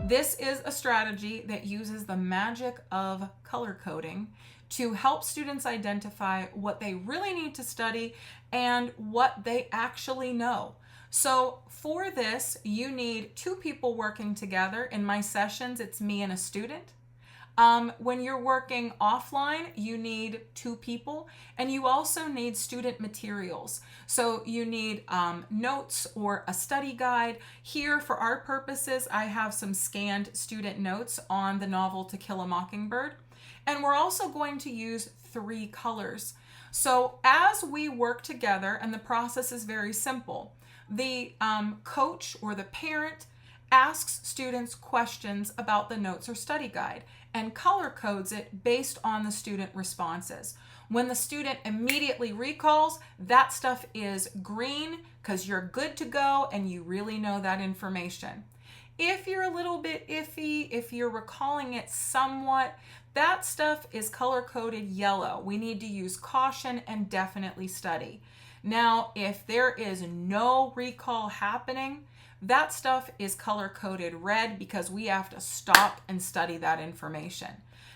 This is a strategy that uses the magic of color coding to help students identify what they really need to study and what they actually know. So for this, you need two people working together. In my sessions, it's me and a student. When you're working offline, you need two people, and you also need student materials. So you need notes or a study guide. Here, for our purposes, I have some scanned student notes on the novel To Kill a Mockingbird. And we're also going to use 3 colors. So as we work together, and the process is very simple, the coach or the parent asks students questions about the notes or study guide and color codes it based on the student responses. When the student immediately recalls, that stuff is green because you're good to go and you really know that information. If you're a little bit iffy, if you're recalling it somewhat, that stuff is color-coded yellow. We need to use caution and definitely study. Now, if there is no recall happening, that stuff is color-coded red because we have to stop and study that information.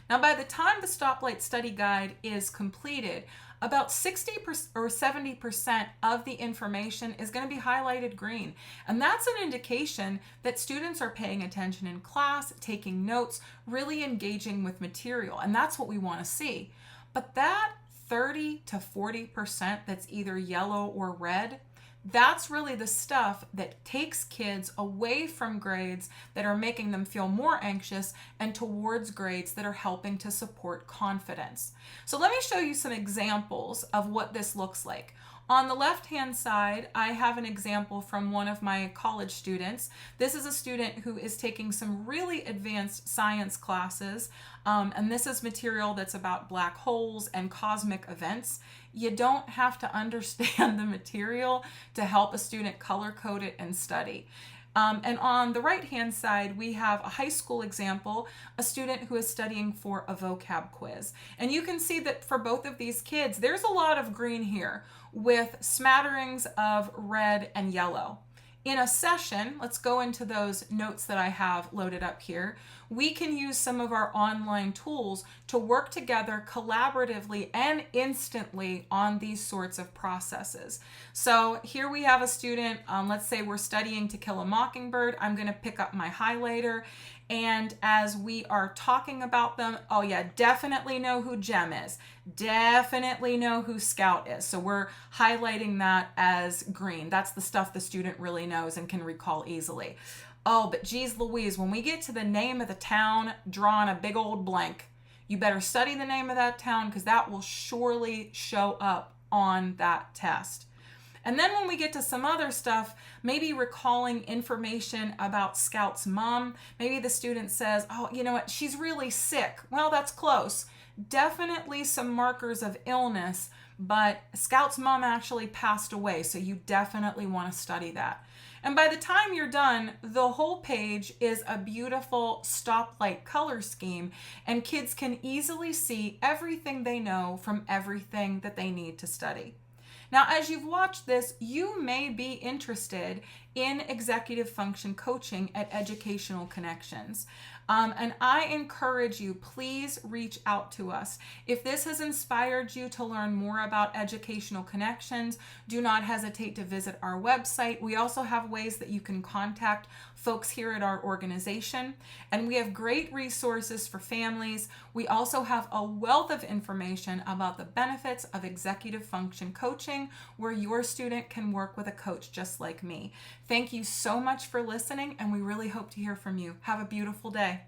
Now, by the time the Stoplight Study Guide is completed, about 60% or 70% of the information is going to be highlighted green. And that's an indication that students are paying attention in class, taking notes, really engaging with material. And that's what we want to see. But that 30 to 40% that's either yellow or red, that's really the stuff that takes kids away from grades that are making them feel more anxious and towards grades that are helping to support confidence. So let me show you some examples of what this looks like. On the left-hand side, I have an example from one of my college students. This is a student who is taking some really advanced science classes, and this is material that's about black holes and cosmic events. You don't have to understand the material to help a student color code it and study. And on the right-hand side, we have a high school example, a student who is studying for a vocab quiz. And you can see that for both of these kids, there's a lot of green here with smatterings of red and yellow. In a session, let's go into those notes that I have loaded up here. We can use some of our online tools to work together collaboratively and instantly on these sorts of processes. So here we have a student, let's say we're studying To Kill a Mockingbird. I'm going to pick up my highlighter, and as we are talking about them, oh yeah, definitely know who Jem is. Definitely know who Scout is. So we're highlighting that as green. That's the stuff the student really knows and can recall easily. Oh, but geez Louise, when we get to the name of the town, draw on a big old blank. You better study the name of that town because that will surely show up on that test. And then when we get to some other stuff, maybe recalling information about Scout's mom, maybe the student says, oh, you know what, she's really sick. Well, that's close. Definitely some markers of illness, but Scout's mom actually passed away, so you definitely want to study that. And by the time you're done, the whole page is a beautiful stoplight color scheme, and kids can easily see everything they know from everything that they need to study. Now, as you've watched this, you may be interested in executive function coaching at Educational Connections. And I encourage you, please reach out to us. If this has inspired you to learn more about Educational Connections, do not hesitate to visit our website. We also have ways that you can contact folks here at our organization, and we have great resources for families. We also have a wealth of information about the benefits of executive function coaching, where your student can work with a coach just like me. Thank you so much for listening, and we really hope to hear from you. Have a beautiful day.